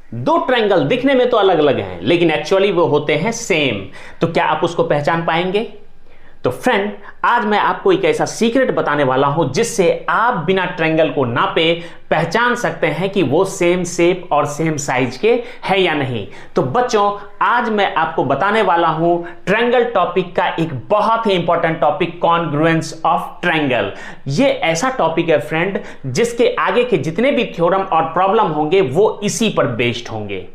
दो ट्रायंगल दिखने में तो अलग अलग हैं लेकिन एक्चुअली वो होते हैं सेम। तो क्या आप उसको पहचान पाएंगे? तो फ्रेंड, आज मैं आपको एक ऐसा सीक्रेट बताने वाला हूं जिससे आप बिना ट्रायंगल को नापे पहचान सकते हैं कि वो सेम शेप और सेम साइज के हैं या नहीं। तो बच्चों, आज मैं आपको बताने वाला हूं ट्रायंगल टॉपिक का एक बहुत ही important topic, congruence of triangle. ये ऐसा टॉपिक है फ्रेंड जिसके आगे के जितने भी थ्योरम और प्रॉब्लम होंगे वो इसी पर बेस्ड होंगे।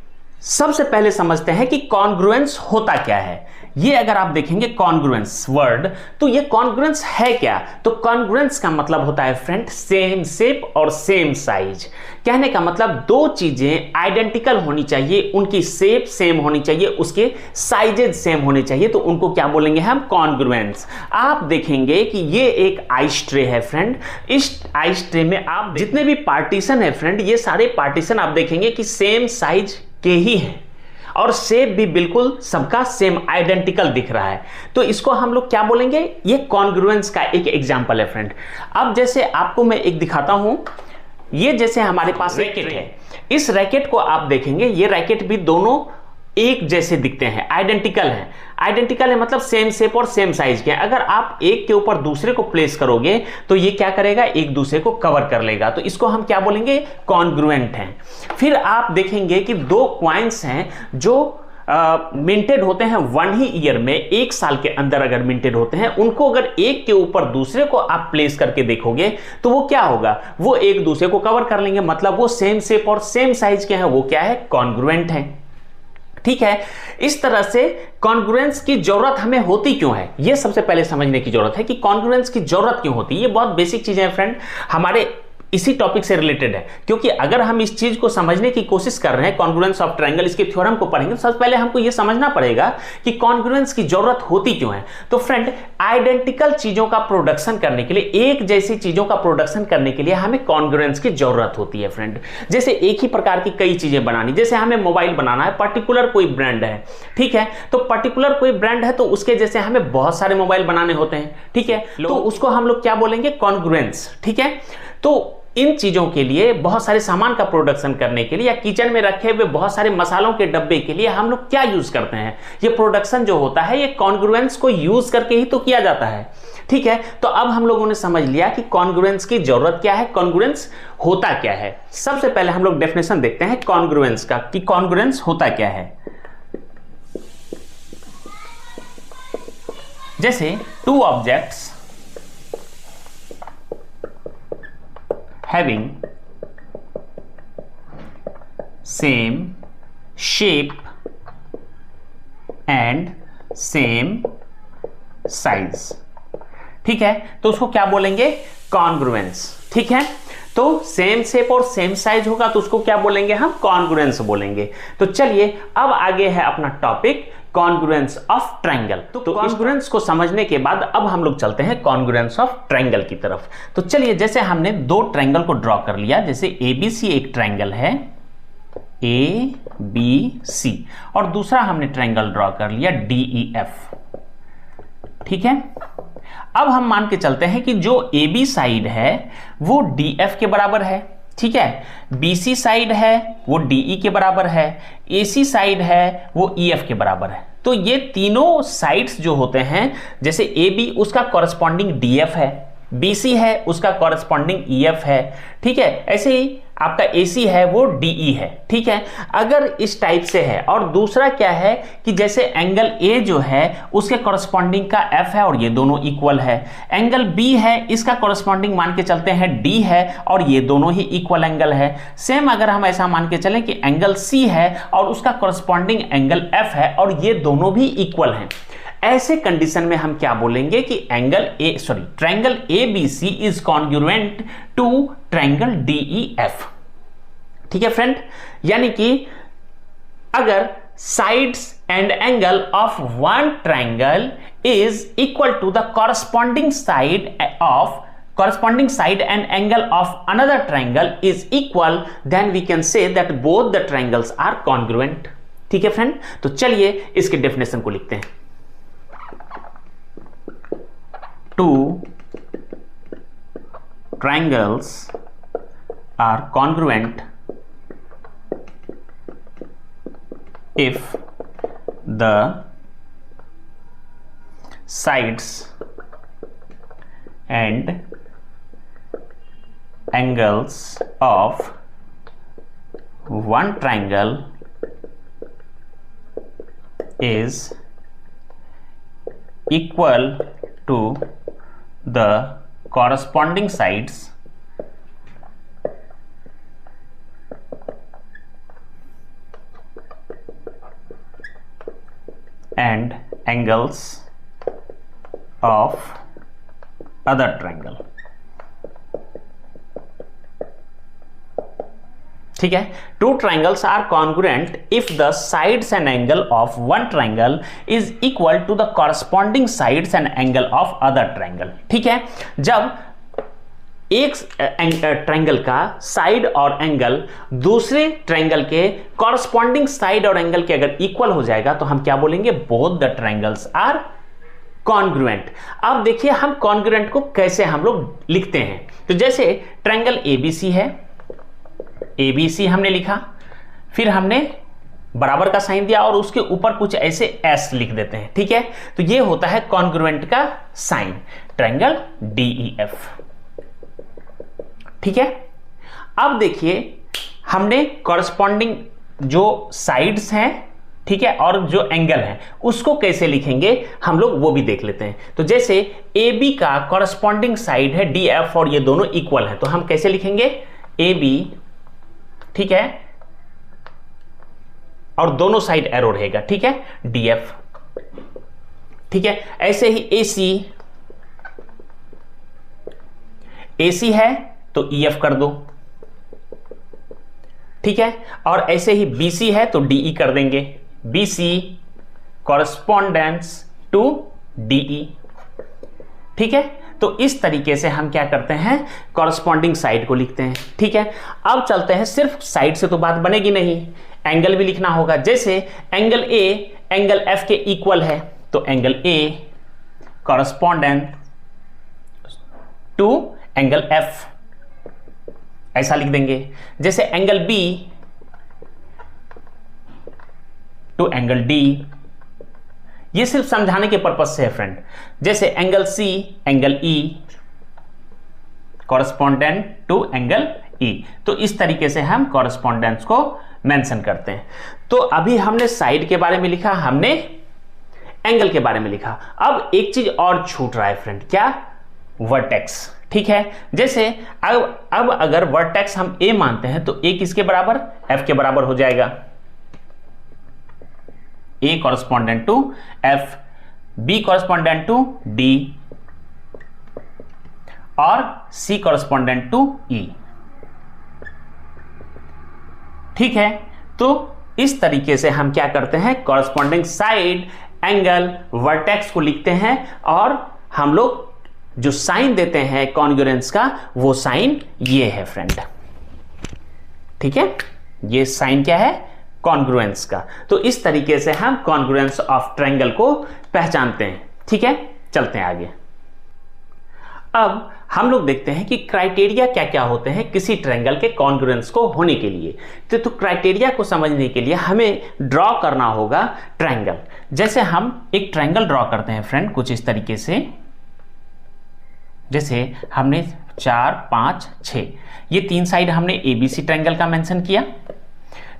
सबसे पहले समझते हैं कि कॉन्ग्रुएंस होता क्या है। ये अगर आप देखेंगे कॉन्ग्रुएंस वर्ड, तो ये कॉन्ग्रुएंस है क्या? तो कॉन्ग्रुएंस का मतलब होता है फ्रेंड सेम शेप और सेम साइज। कहने का मतलब दो चीजें आइडेंटिकल होनी चाहिए, उनकी शेप सेम होनी चाहिए, उसके साइजेज सेम होने चाहिए, तो उनको क्या बोलेंगे हम? कॉन्ग्रुएंस। आप देखेंगे कि ये एक आइस ट्रे है फ्रेंड। इस आइस ट्रे में आप जितने भी पार्टीशन है फ्रेंड, ये सारे पार्टीशन आप देखेंगे कि सेम साइज के ही हैं और शेप भी बिल्कुल सबका सेम आइडेंटिकल दिख रहा है। तो इसको हम लोग क्या बोलेंगे? ये कॉन्ग्रुएंस का एक एग्जांपल है फ्रेंड। अब जैसे आपको मैं एक दिखाता हूं, ये जैसे हमारे पास रैकेट है। इस रैकेट को आप देखेंगे, ये रैकेट भी दोनों एक जैसे दिखते हैं, आइडेंटिकल हैं। आइडेंटिकल है मतलब सेम शेप और सेम साइज के। अगर आप एक के ऊपर दूसरे को प्लेस करोगे तो ये क्या करेगा? एक दूसरे को कवर कर लेगा। तो इसको हम क्या बोलेंगे? कॉन्ग्रुएंट हैं। फिर आप देखेंगे कि दो कॉइन्स हैं जो मिंटेड होते हैं वन ही ईयर में, एक साल के अंदर अगर मिंटेड होते हैं, उनको अगर एक के ऊपर दूसरे को आप प्लेस करके देखोगे तो वो क्या होगा? वो एक दूसरे को कवर कर लेंगे, मतलब वो सेम शेप और सेम साइज के हैं। वो क्या है? कॉन्ग्रुएंट हैं। ठीक है। इस तरह से कॉन्ग्रुएंस की जरूरत हमें होती क्यों है, यह सबसे पहले समझने की जरूरत है कि कॉन्ग्रुएंस की जरूरत क्यों होती है। ये बहुत बेसिक चीजें हैं फ्रेंड, हमारे इसी टॉपिक से रिलेटेड है। क्योंकि अगर हम इस चीज को समझने की कोशिश कर रहे हैं, कॉन्ग्रुएंस ऑफ ट्रायंगल, इसके थ्योरम को पढ़ेंगे, तो सबसे पहले हमको यह समझना पड़ेगा कि कॉन्ग्रुएंस की जरूरत होती क्यों है। तो फ्रेंड, आइडेंटिकल चीजों का प्रोडक्शन करने के लिए, एक जैसी चीजों का प्रोडक्शन करने के लिए हमें कॉन्ग्रुएंस की जरूरत होती है फ्रेंड। जैसे एक ही प्रकार की कई चीजें बनानी, जैसे हमें मोबाइल बनाना है, पर्टिकुलर कोई ब्रांड है, ठीक है, तो पर्टिकुलर कोई ब्रांड है तो उसके जैसे हमें बहुत सारे मोबाइल बनाने होते हैं, ठीक है, तो उसको हम लोग क्या बोलेंगे? कॉन्ग्रुएंस। ठीक है। तो इन चीजों के लिए, बहुत सारे सामान का प्रोडक्शन करने के लिए, या किचन में रखे हुए बहुत सारे मसालों के डब्बे के लिए हम लोग क्या यूज करते हैं? ये प्रोडक्शन जो होता है ये कॉन्ग्रुएंस को यूज करके ही तो किया जाता है। ठीक है। तो अब हम लोगों ने समझ लिया कि कॉन्ग्रुएंस की जरूरत क्या है, कॉन्ग्रुएंस होता क्या है। सबसे पहले हम लोग डेफिनेशन देखते हैं कॉन्ग्रुएंस का, कि कॉन्ग्रुएंस होता क्या है। जैसे two objects having same shape and same size, ठीक है, तो उसको क्या बोलेंगे? कॉन्ग्रुएंस। ठीक है। तो सेम शेप और सेम साइज होगा तो उसको क्या बोलेंगे हम? कॉन्ग्रुएंस बोलेंगे। तो चलिए अब आगे है अपना टॉपिक कॉन्ग्रुएंस ऑफ ट्रायंगल। तो कॉन्ग्रुएंस को समझने के बाद अब हम लोग चलते हैं कॉन्ग्रुएंस ऑफ ट्रायंगल की तरफ। तो चलिए, जैसे हमने दो ट्रायंगल को ड्रॉ कर लिया, जैसे एबीसी एक ट्रायंगल है, ए बी सी, और दूसरा हमने ट्रायंगल ड्रॉ कर लिया डीईएफ। ठीक है। अब हम मान के चलते हैं कि जो ए बी साइड है वो डी एफ के बराबर है, ठीक है, बी सी साइड है वो डी ई के बराबर है, ए सी साइड है वो ई एफ के बराबर है। तो ये तीनों साइड्स जो होते हैं, जैसे ए बी उसका कॉरेस्पॉन्डिंग डी एफ है, बी सी है उसका कॉरेस्पॉन्डिंग ई एफ है, ठीक है, ऐसे ही आपका AC है वो DE है। ठीक है। अगर इस टाइप से है, और दूसरा क्या है कि जैसे एंगल A जो है उसके कॉरेस्पॉन्डिंग का F है और ये दोनों इक्वल है, एंगल B है इसका कॉरेस्पॉन्डिंग मान के चलते हैं D है और ये दोनों ही इक्वल एंगल है। सेम अगर हम ऐसा मान के चलें कि एंगल C है और उसका कॉरेस्पॉन्डिंग एंगल F है और ये दोनों भी इक्वल हैं, ऐसे कंडीशन में हम क्या बोलेंगे कि triangle ABC is congruent to triangle DEF। ठीक है फ्रेंड, यानी कि अगर sides and angle of one triangle is equal to the corresponding side and angle of another triangle is equal, then we can say that both the triangles are congruent। ठीक है friend, तो चलिए इसके definition को लिखते हैं। Two triangles are congruent if the sides and angles of one triangle is equal to the corresponding sides and angles of other triangle। ठीक है, two triangles are congruent if the sides and angle of one triangle is equal to the corresponding sides and angle of other triangle। ठीक है, जब एक triangle का side और angle दूसरे triangle के कॉरस्पॉन्डिंग साइड और एंगल के अगर इक्वल हो जाएगा तो हम क्या बोलेंगे, both the triangles are congruent. अब देखिए हम कॉन्ग्रुएंट को कैसे हम लोग लिखते हैं। तो जैसे ट्रायंगल एबीसी है, एबीसी हमने लिखा, फिर हमने बराबर का साइन दिया और उसके ऊपर कुछ ऐसे एस लिख देते हैं। ठीक है, तो ये होता है कॉन्ग्रुएंट का साइन, ट्रायंगल डीईएफ। ठीक है, अब देखिए हमने कॉरस्पॉन्डिंग जो साइड्स हैं, ठीक है, और जो एंगल है उसको कैसे लिखेंगे हम लोग वो भी देख लेते हैं। तो जैसे ए बी का कॉरस्पॉन्डिंग साइड है डी एफ और ये दोनों इक्वल हैं, तो हम कैसे लिखेंगे, ए बी, ठीक है, और दोनों साइड एरो रहेगा, ठीक है, डी एफ। ठीक है, ऐसे ही ए सी है तो ई एफ कर दो। ठीक है, और ऐसे ही बी सी है तो डी ई कर देंगे, B C correspondence to DE. ठीक है, तो इस तरीके से हम क्या करते हैं, कॉरस्पॉन्डिंग साइड को लिखते हैं। ठीक है, अब चलते हैं, सिर्फ साइड से तो बात बनेगी नहीं, एंगल भी लिखना होगा। जैसे एंगल ए एंगल एफ के इक्वल है तो angle A correspondent to angle F, ऐसा लिख देंगे। जैसे angle B to angle D, ये सिर्फ समझाने के पर्पज से है फ्रेंड। जैसे angle C angle E correspondent to angle E, तो इस तरीके से हम कॉरस्पॉन्डेंस को मेंशन करते हैं। तो अभी हमने साइड के बारे में लिखा, हमने एंगल के बारे में लिखा। अब एक चीज और छूट रहा है फ्रेंड, क्या, वर्टेक्स। ठीक है, जैसे अब अगर वर्टेक्स हम ए मानते हैं तो ए किसके बराबर, एफ के बराबर हो जाएगा। A correspondent to F, B corresponding to D और सी कॉरस्पॉन्डेंट टू ई। ठीक है, तो इस तरीके से हम क्या करते हैं, कॉरस्पॉन्डिंग साइड, एंगल, वर्टेक्स को लिखते हैं और हम लोग जो साइन देते हैं कॉन्ग्रुएंस का वो साइन ये है फ्रेंड। ठीक है, ये साइन क्या है, कॉन्ग्रुएंस का। तो इस तरीके से हम कॉन्ग्रुएंस ऑफ ट्रायंगल को पहचानते हैं। ठीक है, चलते हैं आगे। अब हम लोग देखते हैं कि क्राइटेरिया क्या क्या होते हैं किसी ट्रायंगल के कॉन्ग्रुएंस को होने के लिए। तो क्राइटेरिया को समझने के लिए हमें ड्रॉ करना होगा ट्रायंगल। जैसे हम एक ट्रायंगल ड्रॉ करते हैं फ्रेंड कुछ इस तरीके से, जैसे हमने 4, 5, 6 ये तीन साइड हमने एबीसी ट्रायंगल का मेंशन किया।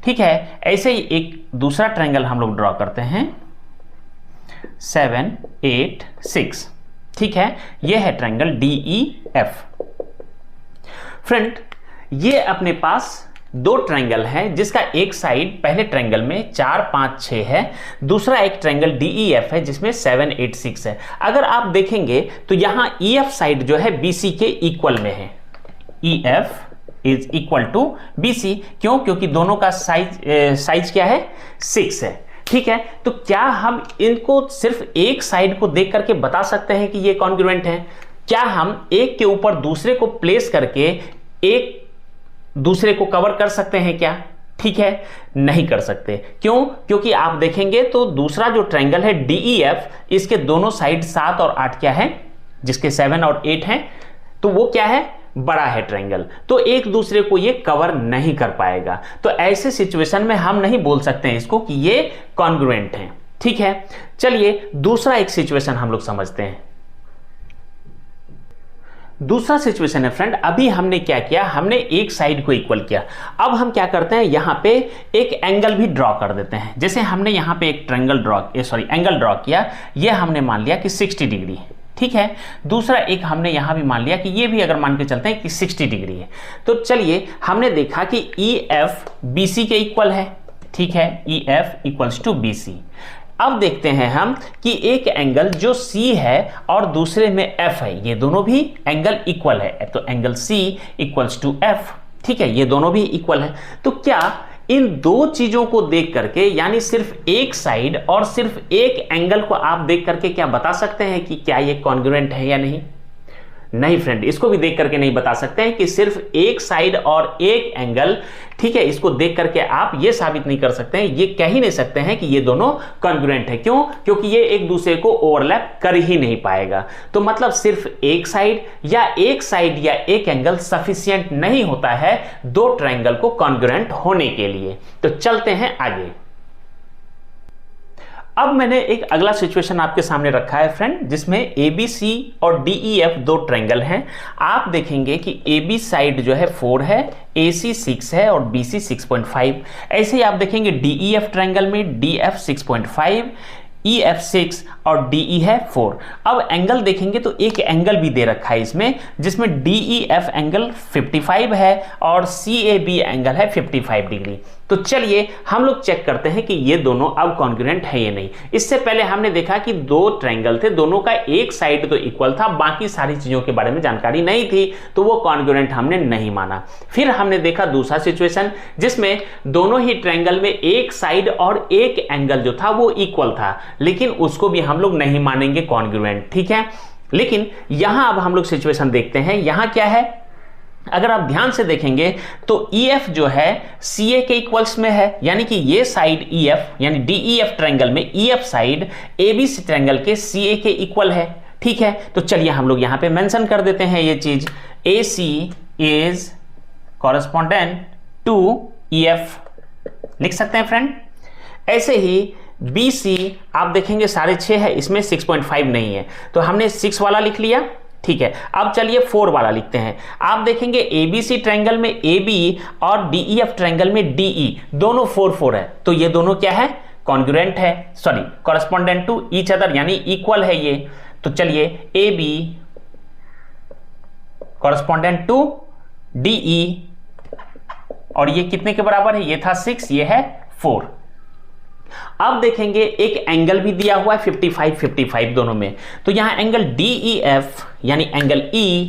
ठीक है, ऐसे ही एक दूसरा ट्रायंगल हम लोग ड्रॉ करते हैं 7, 8, 6। ठीक है, ये है ट्रायंगल डीईएफ। फ्रेंड, ये अपने पास दो ट्रायंगल है जिसका एक साइड पहले ट्रायंगल में 4, 5, 6 है, दूसरा एक ट्रायंगल डीईएफ है जिसमें 7, 8, 6 है। अगर आप देखेंगे तो यहां ईएफ साइड जो है बीसी के इक्वल में है, EF is equal to BC. क्यों, क्योंकि दोनों का साइज क्या है, 6 है। ठीक है, तो क्या हम इनको सिर्फ एक साइड को देख करके बता सकते हैं कि ये कॉन्ग्रुएंट है? क्या हम एक के ऊपर दूसरे को प्लेस करके एक दूसरे को कवर कर सकते हैं क्या? ठीक है, नहीं कर सकते। क्यों? क्योंकि आप देखेंगे तो दूसरा जो ट्रायंगल है डीईएफ, इसके दोनों साइड 7 और 8 क्या है, जिसके 7 और 8 हैं, तो वो क्या है, बड़ा है ट्रायंगल, तो एक दूसरे को ये कवर नहीं कर पाएगा। तो ऐसे सिचुएशन में हम नहीं बोल सकते हैं इसको कि ये कॉन्ग्रुएंट हैं। ठीक है, चलिए दूसरा एक सिचुएशन हम लोग समझते हैं। दूसरा सिचुएशन है फ्रेंड, अभी हमने क्या किया, हमने एक साइड को इक्वल किया। अब हम क्या करते हैं, यहां पे एक एंगल भी ड्रॉ कर देते हैं। जैसे हमने यहां पे एक एंगल ड्रॉ किया, ये हमने मान लिया कि 60 डिग्री है। ठीक है, दूसरा एक हमने यहां भी मान लिया कि ये भी अगर मान के चलते हैं कि 60 डिग्री है। तो चलिए हमने देखा कि EF BC के इक्वल है। ठीक है, EF इक्वल्स टू BC। अब देखते हैं हम कि एक एंगल जो C है और दूसरे में F है, ये दोनों भी एंगल इक्वल है। तो angle C equals to F। ठीक है, ये दोनों भी इक्वल है। तो क्या इन दो चीजों को देख करके, यानी सिर्फ एक साइड और सिर्फ एक एंगल को आप देख करके क्या बता सकते हैं कि क्या ये कॉन्ग्रुएंट है या नहीं? नहीं फ्रेंड, इसको भी देख करके नहीं बता सकते हैं कि सिर्फ एक साइड और एक एंगल, ठीक है, इसको देख करके आप ये साबित नहीं कर सकते हैं, ये कह ही नहीं सकते हैं कि ये दोनों कॉन्ग्रुएंट है। क्यों? क्योंकि ये एक दूसरे को ओवरलैप कर ही नहीं पाएगा। तो मतलब सिर्फ एक साइड या एक एंगल सफिशिएंट नहीं होता है दो ट्रायंगल को कॉन्ग्रुएंट होने के लिए। तो चलते हैं आगे। अब मैंने एक अगला सिचुएशन आपके सामने रखा है फ्रेंड, जिसमें ABC और DEF दो ट्रायंगल हैं। आप देखेंगे कि AB साइड जो है 4 है, AC 6 है और BC 6.5। ऐसे ही आप देखेंगे DEF ट्रायंगल में DF 6.5, EF 6 और DE है 4। अब एंगल देखेंगे तो एक एंगल भी दे रखा है इसमें, जिसमें DEF एंगल 55 है और CAB एंगल है 55 डिग्री। तो चलिए हम लोग चेक करते हैं कि ये दोनों अब कॉन्ग्रुएंट है या नहीं। इससे पहले हमने देखा कि दो ट्रायंगल थे, दोनों का एक साइड तो इक्वल था, बाकी सारी चीजों के बारे में जानकारी नहीं थी, तो वो कॉन्ग्रुएंट हमने नहीं माना। फिर हमने देखा दूसरा सिचुएशन, जिसमें दोनों ही ट्रायंगल में एक साइड और एक एंगल जो था वो इक्वल था, लेकिन उसको भी हम लोग नहीं मानेंगे कॉन्ग्रुएंट। ठीक है, लेकिन यहां अब हम लोग सिचुएशन देखते हैं। यहां क्या है, अगर आप ध्यान से देखेंगे तो EF जो है CA के इक्वल्स में है, यानी कि ये साइड EF यानी DEF ट्रायंगल में EF साइड ABC ट्रायंगल के CA के इक्वल है। ठीक है, तो चलिए हम लोग यहां पे मेंशन कर देते हैं ये चीज, AC is correspondent to EF लिख सकते हैं फ्रेंड। ऐसे ही BC आप देखेंगे 6.5 है, इसमें 6.5 नहीं है, तो हमने 6 वाला लिख लिया। ठीक है, अब चलिए 4 वाला लिखते हैं। आप देखेंगे ABC ट्रायंगल में AB और DEF ट्रायंगल में DE दोनों 4 है, तो ये दोनों क्या है, कॉन्ग्रुएंट है, sorry correspondent to each other, यानी इक्वल है ये। तो चलिए AB कॉरेस्पॉन्डेंट टू DE, और ये कितने के बराबर है, ये था 6, ये है 4। अब देखेंगे एक एंगल भी दिया हुआ है 55 दोनों में, तो यहां एंगल DEF यानी angle E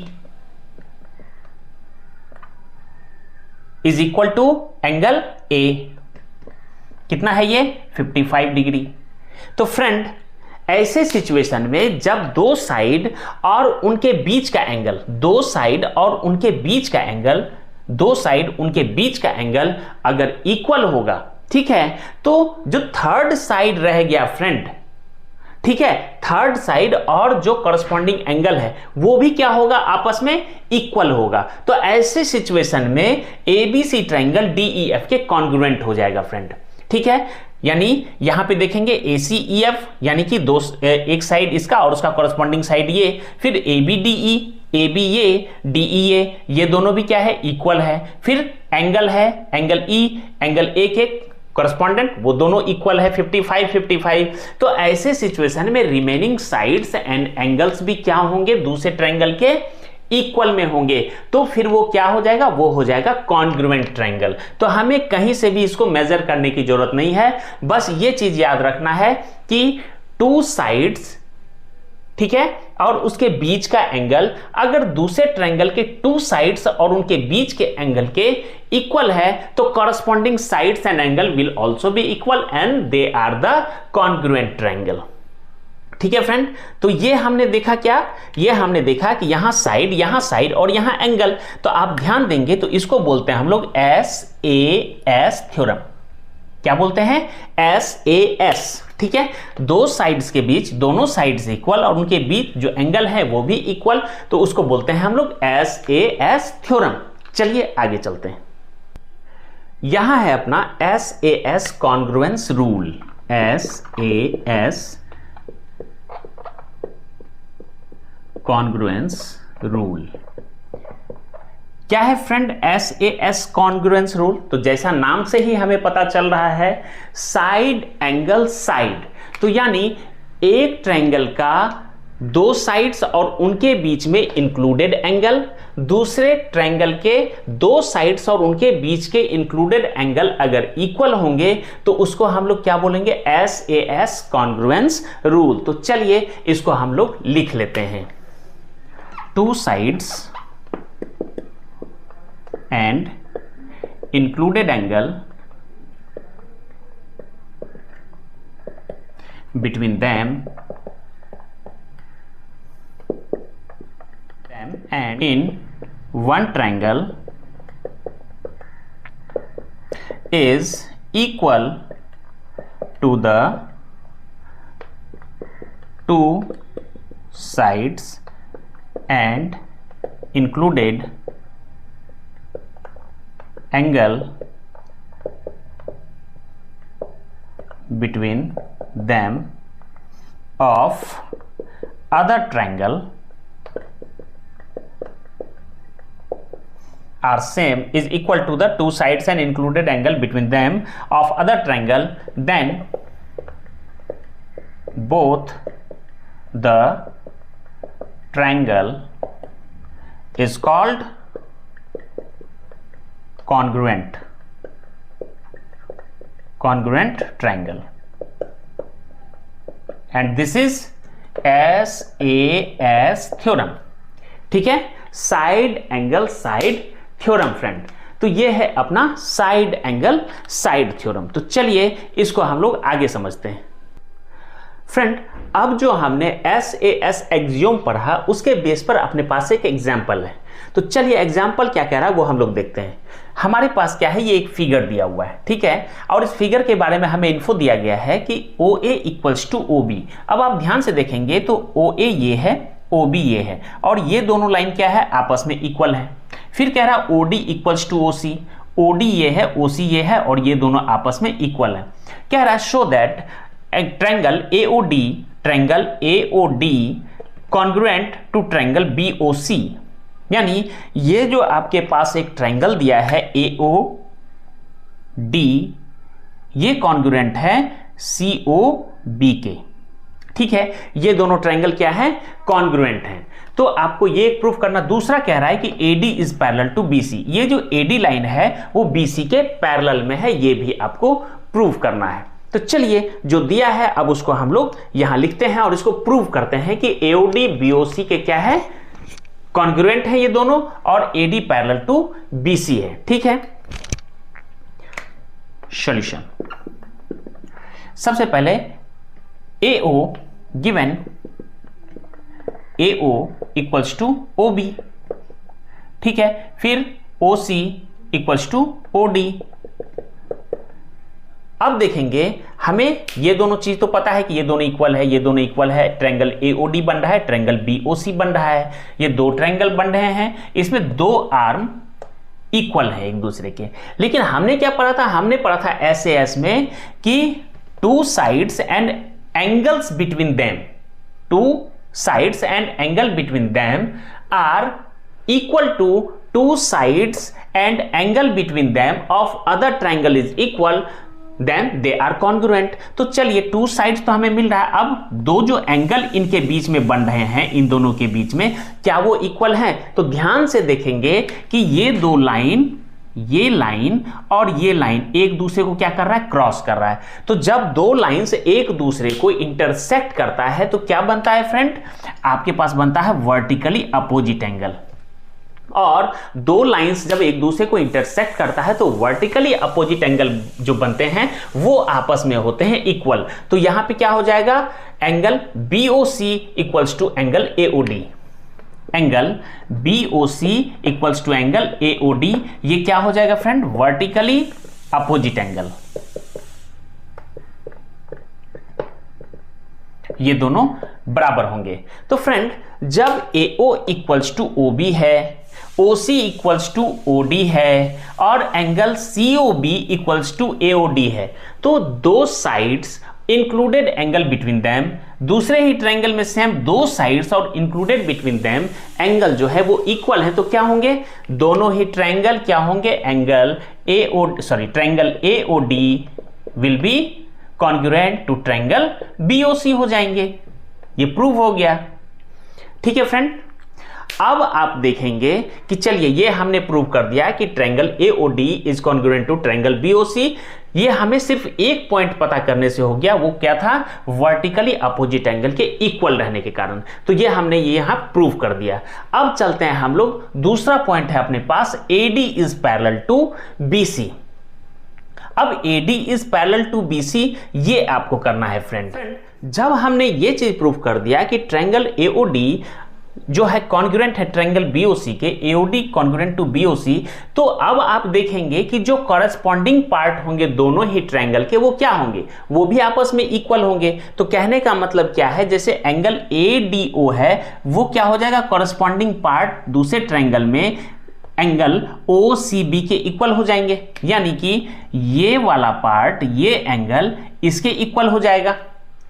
is equal to angle A। कितना है ये, 55 डिग्री। तो फ्रेंड ऐसे सिचुएशन में जब दो साइड और उनके बीच का एंगल, दो साइड उनके बीच का एंगल अगर इक्वल होगा, ठीक है, तो जो थर्ड साइड रह गया फ्रेंड, ठीक है, थर्ड साइड और जो करस्पॉन्डिंग एंगल है वो भी क्या होगा, आपस में इक्वल होगा। तो ऐसे सिचुएशन में ABC ट्रायंगल DEF के कॉन्ग्रुएंट हो जाएगा फ्रेंड। ठीक है, यानी यहां पे देखेंगे ACEF यानी कि एक साइड इसका और उसका करस्पॉन्डिंग साइड ये, फिर ABDE, ABA, DEA, ये दोनों भी क्या है, इक्वल है। फिर एंगल है एंगल E, एंगल A के करस्पॉन्डेंट, वो दोनों इक्वल है 55। तो ऐसे सिचुएशन में रिमेनिंग साइड्स एंड एंगल्स भी क्या होंगे, दूसरे ट्रायंगल के इक्वल में होंगे। तो फिर वो क्या हो जाएगा, वो हो जाएगा कॉन्ग्रुएंट ट्रायंगल। तो हमें कहीं से भी इसको मेजर करने की जरूरत नहीं है, बस ये चीज याद रखना है कि टू साइड्स, ठीक है, और उसके बीच का एंगल अगर दूसरे ट्रायंगल के टू साइड्स और उनके बीच के एंगल के इक्वल है, तो corresponding sides and angle will also be equal and they are the congruent triangle. ठीक है फ्रेंड, तो ये हमने देखा क्या, ये हमने देखा कि यहां साइड और यहां एंगल। तो आप ध्यान देंगे तो इसको बोलते हैं हम लोग SAS थ्योरम। क्या बोलते हैं, SAS ठीक है, दो साइड्स के बीच, दोनों साइड्स इक्वल और उनके बीच जो एंगल है वो भी इक्वल, तो उसको बोलते हैं हम लोग SAS थ्योरम। चलिए आगे चलते हैं। यहां है अपना SAS congruence rule. SAS congruence rule क्या है फ्रेंड? SAS कॉन्ग्रुएंस रूल, तो जैसा नाम से ही हमें पता चल रहा है, साइड एंगल साइड, तो यानी एक ट्रायंगल का दो साइड्स और उनके बीच में इंक्लूडेड एंगल, दूसरे ट्रायंगल के दो साइड्स और उनके बीच के इंक्लूडेड एंगल अगर इक्वल होंगे तो उसको हम लोग क्या बोलेंगे? SAS congruence rule. तो चलिए इसको हम लोग लिख लेते हैं। Two sides and included angle between them and in one triangle is equal to the two sides and included angle between them of other triangle are same is equal to the two sides and included angle between them of other triangle, then both the triangle is called congruent triangle, and this is SAS theorem. ठीक है, side angle side theorem friend. तो ये है अपना side angle side theorem. तो चलिए इसको हम लोग आगे समझते हैं फ्रेंड। अब जो हमने SAS एक्सियोम पढ़ा उसके बेस पर अपने पास एक एग्जाम्पल है। तो चलिए एग्जाम्पल क्या कह रहा है वो हम लोग देखते हैं। हमारे पास क्या है, ये एक फिगर दिया हुआ है, ठीक है, और इस फिगर के बारे में हमें इन्फो दिया गया है कि OA इक्वल्स टू OB। अब आप ध्यान से देखेंगे तो OA ये है, OB ये है, और ये दोनों लाइन क्या है, आपस में इक्वल है। फिर कह रहा है OD equals to OC, OD ये है, OC ये है, और ये दोनों आपस में इक्वल है। कह रहा है show that triangle AOD congruent to triangle BOC, यानी ये जो आपके पास एक ट्रायंगल दिया है AOD, ये कॉन्ग्रुएंट है COB के। ठीक है, ये दोनों ट्रायंगल क्या है, कॉन्ग्रुएंट हैं। तो आपको ये प्रूफ करना। दूसरा कह रहा है कि AD is parallel to BC, ये जो AD लाइन है वो BC के पैरेलल में है, ये भी आपको प्रूफ करना है। तो चलिए जो दिया है अब उसको हम लोग यहां लिखते हैं और इसको प्रूव करते हैं कि AOD BOC के क्या है, कॉन्ग्रुएंट है ये दोनों, और AD पैरेलल टू BC है। ठीक है, सॉल्यूशन। सबसे पहले AO given AO equals to OB, ठीक है, फिर OC इक्वल्स टू OD। अब देखेंगे हमें ये दोनों चीज तो पता है कि ये दोनों इक्वल है, ये दोनों इक्वल है, ट्रायंगल AOD बन रहा है, ट्रायंगल BOC बन रहा है, ये दो ट्रायंगल बन रहे हैं, इसमें दो आर्म इक्वल है एक दूसरे के। लेकिन हमने क्या पढ़ा था, हमने पढ़ा था SAS में कि two sides and angles between them, two sides and angle between them are equal to two sides and angle between them of other triangle is equal, then they are congruent. तो चलिए two sides तो हमें मिल रहा है, अब दो जो angle इनके बीच में बन रहे हैं, इन दोनों के बीच में क्या वो इक्वल हैं? तो ध्यान से देखेंगे कि ये दो लाइन, ये लाइन और ये लाइन एक दूसरे को क्या कर रहा है, क्रॉस कर रहा है। तो जब दो लाइन से एक दूसरे को इंटरसेक्ट करता है तो क्या बनता है फ्रेंड, आपके पास बनता है वर्टिकली अपोजिट एंगल। और दो लाइंस जब एक दूसरे को इंटरसेक्ट करता है तो वर्टिकली अपोजिट एंगल जो बनते हैं वो आपस में होते हैं इक्वल। तो यहां पे क्या हो जाएगा, angle BOC equals to angle AOD, angle BOC equals to angle AOD, ये क्या हो जाएगा फ्रेंड, वर्टिकली अपोजिट एंगल। ये दोनों बराबर होंगे। तो फ्रेंड जब AO इक्वल्स टू OB है, OC इक्वल्स टू OD है और angle COB equals to AOD है, तो दो sides included angle between them, दूसरे ही ट्रायंगल में सेम दो साइड्स और इंक्लूडेड बिटवीन देम एंगल जो है वो इक्वल है, तो क्या होंगे, दोनों ही ट्रायंगल क्या होंगे, triangle AOD will be congruent to triangle BOC हो जाएंगे। ये प्रूव हो गया। ठीक है फ्रेंड, अब आप देखेंगे कि चलिए ये हमने प्रूव कर दिया कि triangle AOD is congruent to triangle BOC। ये हमें सिर्फ एक पॉइंट पता करने से हो गया, वो क्या था, वर्टिकली अपोजिट एंगल के इक्वल रहने के कारण। तो ये हमने ये यहां प्रूव कर दिया। अब चलते हैं हम लोग, दूसरा पॉइंट है अपने पास, AD is parallel to BC। अब AD is parallel to BC ये आपको करना है फ्रेंड। जब हमने ये चीज प्रूव कर दिया कि ट्रायंगल AOD जो है कॉन्ग्रुएंट है ट्रायंगल BOC के, AOD कॉन्ग्रुएंट टू BOC, तो अब आप देखेंगे कि जो कॉरेस्पॉन्डिंग पार्ट होंगे दोनों ही ट्रायंगल के वो क्या होंगे, वो भी आपस में इक्वल होंगे। तो कहने का मतलब क्या है, जैसे एंगल ADO है वो क्या हो जाएगा, कॉरेस्पॉन्डिंग पार्ट दूसरे ट्रायंगल में एंगल OCB के इक्वल हो जाएंगे, यानी कि ये वाला पार्ट ये एंगल इसके इक्वल हो जाएगा।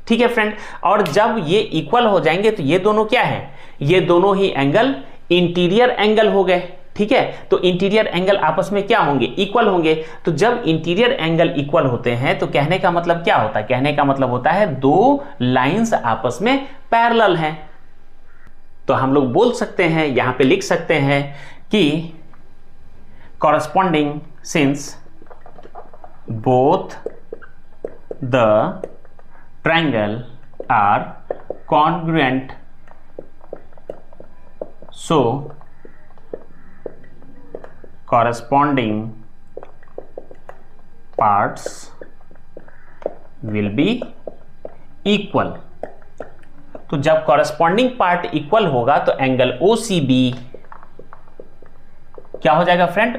ठीक है फ्रेंड, और जब ये इक्वल हो जाएंगे तो ये दोनों क्या है, ये दोनों ही एंगल इंटीरियर एंगल हो गए। ठीक है, तो इंटीरियर एंगल आपस में क्या होंगे, इक्वल होंगे। तो जब इंटीरियर एंगल इक्वल होते हैं तो कहने का मतलब क्या होता है, कहने का मतलब होता है दो लाइंस आपस में पैरेलल हैं। तो हम लोग बोल सकते हैं, यहां पे लिख सकते हैं कि corresponding since both the triangle are congruent, so corresponding parts will be equal। तो जब corresponding part equal होगा तो एंगल OCB क्या हो जाएगा friend,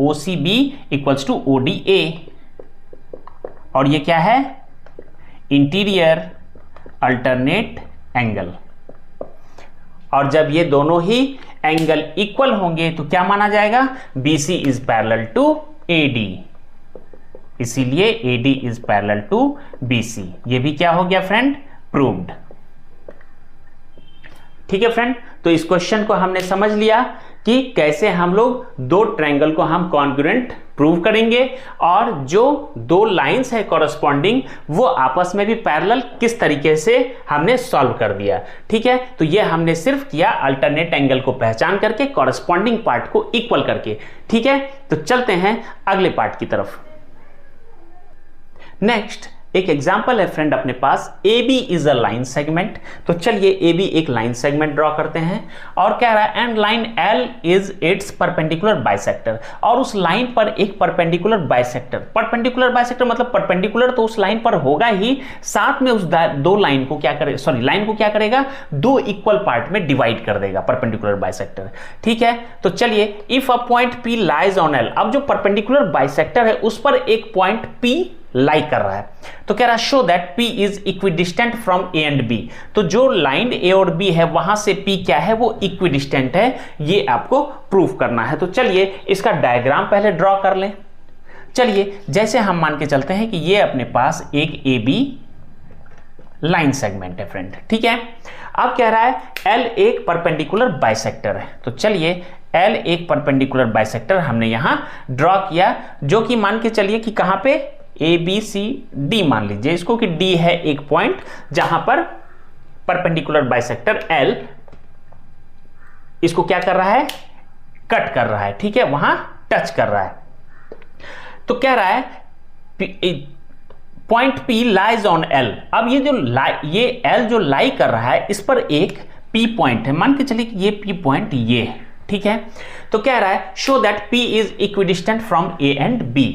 OCB equals to ODA, और ये क्या है, इंटीरियर अल्टरनेट एंगल। और जब ये दोनों ही एंगल इक्वल होंगे तो क्या माना जाएगा, BC is parallel to AD, इसीलिए AD is parallel to BC। ये भी क्या हो गया फ्रेंड, प्रूव्ड। ठीक है फ्रेंड, तो इस क्वेश्चन को हमने समझ लिया कि कैसे हम लोग दो ट्रायंगल को हम कॉन्ग्रुएंट प्रूव करेंगे और जो दो लाइंस है कॉरेस्पॉन्डिंग वो आपस में भी पैरेलल किस तरीके से हमने सॉल्व कर दिया। ठीक है, तो ये हमने सिर्फ किया अल्टरनेट एंगल को पहचान करके, कॉरेस्पॉन्डिंग पार्ट को इक्वल करके। ठीक है, तो चलते हैं अगले पार्ट की तरफ। नेक्स्ट एक एग्जाम्पल है फ्रेंड अपने पास, AB is a line segment. तो चलिए AB एक लाइन सेगमेंट ड्रॉ करते हैं और कह रहा है and line L is it's perpendicular bisector, और उस लाइन पर एक परपेंडिकुलर बाइसेक्टर, परपेंडिकुलर बाइसेक्टर मतलब परपेंडिकुलर तो उस लाइन पर होगा ही, साथ में उस दो लाइन को क्या करे, सॉरी लाइन को क्या करेगा, दो इक्वल पार्ट में डिवाइड कर देगा परपेंडिकुलर बाइसेक्टर। ठीक है, तो चलिए if a point P lies on L, अब जो परपेंडिकुलर बाइसेक्टर है उस पर एक पॉइंट P लाई कर रहा है, तो कह रहा है show that P is equidistant from A and B। तो जो लाइन A और B है वहां से P क्या है, वो इक्विडिस्टेंट है, ये आपको प्रूव करना है। तो चलिए इसका डायग्राम पहले ड्रॉ कर लें। चलिए जैसे हम मान के चलते हैं कि ये अपने पास एक AB लाइन सेगमेंट है फ्रेंड। ठीक है, अब कह रहा है L एक परपेंडिकुलर बाइसेक्टर है, तो चलिए L एक परपेंडिकुलर बाइसेक्टर हमने यहां ड्रॉ किया, जो कि मान के चलिए कि कहां पे, ABCD मान लीजिए इसको कि D है एक पॉइंट जहां पर परपेंडिकुलर बाइसेक्टर L इसको क्या कर रहा है, कट कर रहा है। ठीक है, वहां टच कर रहा है। तो कह रहा है point P lies on L। अब ये L जो लाई कर रहा है इस पर एक P पॉइंट है, मान के चलिए कि ये P पॉइंट ये है। ठीक है, तो कह रहा है show that P is equidistant from A and B,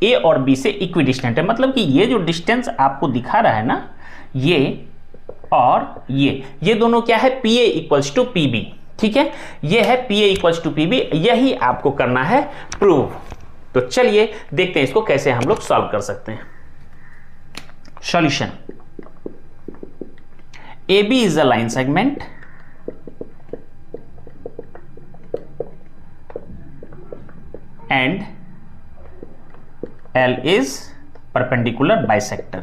A और B से इक्विडिस्टेंट है, मतलब कि ये जो डिस्टेंस आपको दिखा रहा है ना, ये और ये दोनों क्या है, PA इक्वल्स टू PB। ठीक है, ये है PA इक्वल्स टू PB, यही आपको करना है प्रूव। तो चलिए देखते हैं इसको कैसे हम लोग सॉल्व कर सकते हैं। Solution, AB is a line segment and L is perpendicular bisector।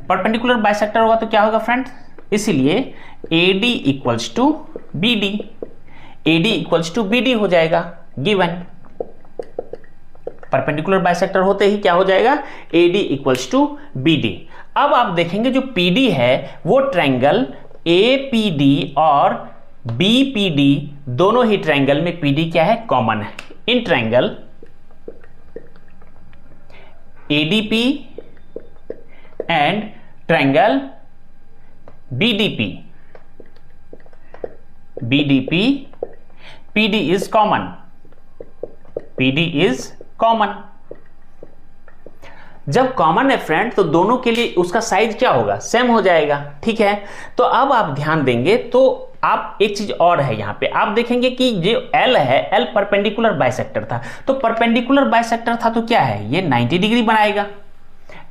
Perpendicular bisector होगा तो क्या होगा फ्रेंड, इसीलिए AD equals to BD, AD equals to BD हो जाएगा गिवन। परपेंडिकुलर बाइसेक्टर होते ही क्या हो जाएगा, AD इक्वल्स टू BD। अब आप देखेंगे जो PD है वो ट्रायंगल APD और BPD दोनों ही ट्रायंगल में PD क्या है, कॉमन है। In triangle ADP and triangle BDP, PD is common, PD is common। जब कॉमन है फ्रेंड तो दोनों के लिए उसका साइज क्या होगा, सेम हो जाएगा। ठीक है, तो अब आप ध्यान देंगे तो आप एक चीज और है यहां पे, आप देखेंगे कि जो L है, L परपेंडिकुलर बाइसेक्टर था, तो परपेंडिकुलर बाइसेक्टर था तो क्या है, ये 90 डिग्री बनाएगा।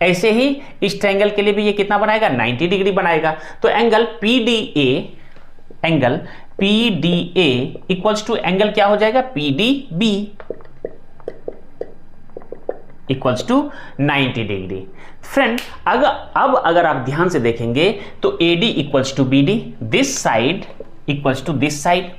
ऐसे ही इस ट्रायंगल के लिए भी ये कितना बनाएगा, 90 डिग्री बनाएगा। तो angle PDA equals to angle क्या हो जाएगा, PDB equals to 90 degree. Friend अगर आप ध्यान से देखेंगे तो AD equals to BD, this side equals to this side,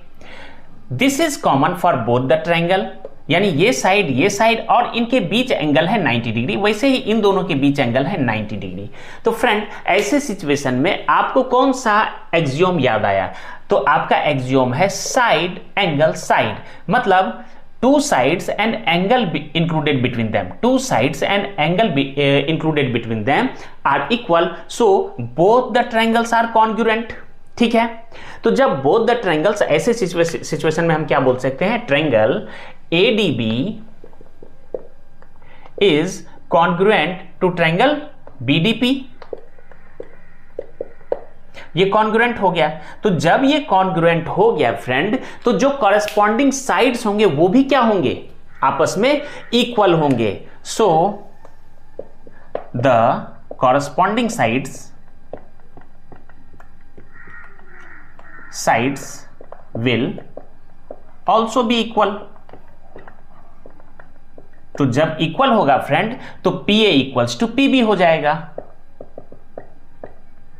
this is common for both the triangle, यानी ये साइड और इनके बीच एंगल है 90 डिग्री, वैसे ही इन दोनों के बीच एंगल है 90 डिग्री। तो फ्रेंड ऐसे सिचुएशन में आपको कौन सा एक्सियोम याद आया, तो आपका एक्सियोम है साइड एंगल साइड, मतलब two sides and angle included between them, two sides and angle included between them are equal, so both the triangles are congruent। ठीक है, तो जब both the triangles, ऐसे सिचुएशन में हम क्या बोल सकते हैं, triangle ADB is congruent to triangle BDP। ये कॉन्ग्रुएंट हो गया, तो जब ये कॉन्ग्रुएंट हो गया फ्रेंड, तो जो कॉरेस्पॉन्डिंग साइड्स होंगे वो भी क्या होंगे, आपस में इक्वल होंगे। So the corresponding sides will also be equal. तो जब इक्वल होगा फ्रेंड तो PA इक्वल्स टू PB हो जाएगा,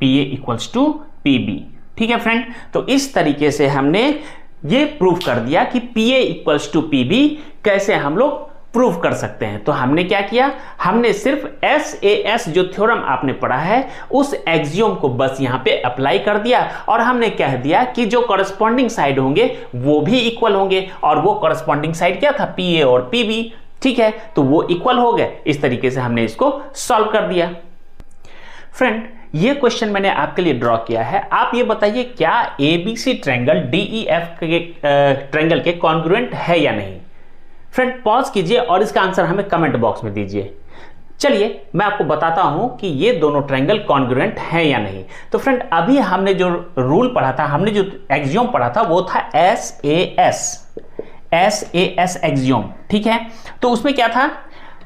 PA इक्वल्स टू PB। ठीक है फ्रेंड, तो इस तरीके से हमने ये प्रूव कर दिया कि PA इक्वल्स टू PB कैसे हम लोग प्रूव कर सकते हैं। तो हमने क्या किया, हमने सिर्फ SAS जो थ्योरम आपने पढ़ा है उस एक्सियोम को बस यहां पे अप्लाई कर दिया और हमने कह दिया कि जो कॉरेस्पॉन्डिंग साइड होंगे वो भी इक्वल होंगे, और वो कॉरेस्पॉन्डिंग साइड क्या था, PA और PB। ठीक है, तो वो इक्वल हो गए। इस तरीके से हमने इसको सॉल्व कर दिया। फ्रेंड ये क्वेश्चन मैंने आपके लिए ड्रॉ किया है, आप ये बताइए क्या ABC ट्रायंगल DEF के ट्रायंगल के कॉन्ग्रुएंट है या नहीं। फ्रेंड पॉज कीजिए और इसका आंसर हमें कमेंट बॉक्स में दीजिए। चलिए मैं आपको बताता हूं कि ये दोनों ट्रायंगल कॉन्ग्रुएंट है या नहीं। तो फ्रेंड अभी हमने जो रूल पढ़ा था, हमने जो एक्सियोम पढ़ा था वो था SAS एक्सियोम। ठीक है, तो उसमें क्या था,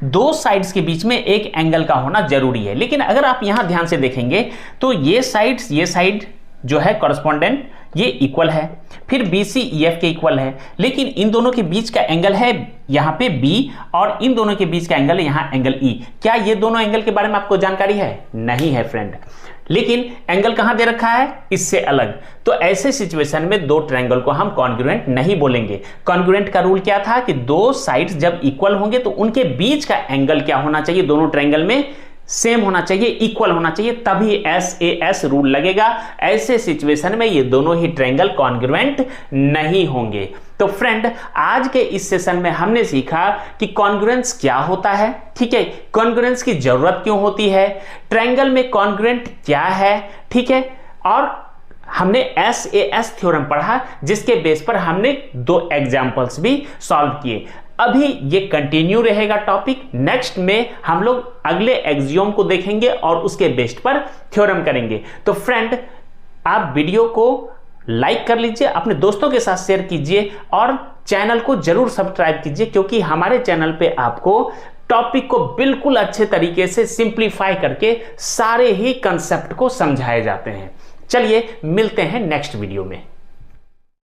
दो साइड्स के बीच में एक एंगल का होना जरूरी है। लेकिन अगर आप यहां ध्यान से देखेंगे तो ये साइड जो है कॉरेस्पॉन्डेंट ये इक्वल है, फिर BCEF के इक्वल है, लेकिन इन दोनों के बीच का एंगल है यहां पे B और इन दोनों के बीच का एंगल है यहां एंगल E। क्या ये दोनों एंगल के बारे में आपको जानकारी है? नहीं है फ्रेंड, लेकिन एंगल कहां दे रखा है, इससे अलग। तो ऐसे सिचुएशन में दो ट्रायंगल को हम कॉन्ग्रुएंट नहीं बोलेंगे। कॉन्ग्रुएंट का रूल क्या था कि दो साइड्स जब इक्वल होंगे तो उनके बीच का एंगल क्या होना चाहिए, दोनों ट्रायंगल में सेम होना चाहिए, इक्वल होना चाहिए, तभी SAS रूल लगेगा। ऐसे सिचुएशन में ये दोनों ही ट्रायंगल कॉन्ग्रुएंट नहीं होंगे। तो फ्रेंड आज के इस सेशन में हमने सीखा कि कॉन्ग्रुएंस क्या होता है, ठीक है, कॉन्ग्रुएंस की जरूरत क्यों होती है, ट्रायंगल में कॉन्ग्रुएंट क्या है, ठीक है, और हमने SAS थ्योरम पढ़ा जिसके बेस पर हमने दो एग्जांपल्स भी सॉल्व किए। अभी ये कंटिन्यू रहेगा टॉपिक, नेक्स्ट में हम लोग अगले एक्सियोम को देखेंगे और उसके बेस पर थ्योरम करेंगे। तो फ्रेंड आप वीडियो को लाइक कर लीजिए, अपने दोस्तों के साथ शेयर कीजिए और चैनल को जरूर सब्सक्राइब कीजिए, क्योंकि हमारे चैनल पे आपको टॉपिक को बिल्कुल अच्छे तरीके से सिंप्लीफाई करके सारे ही कंसेप्ट को समझाए जाते हैं। चलिए मिलते हैं नेक्स्ट वीडियो में।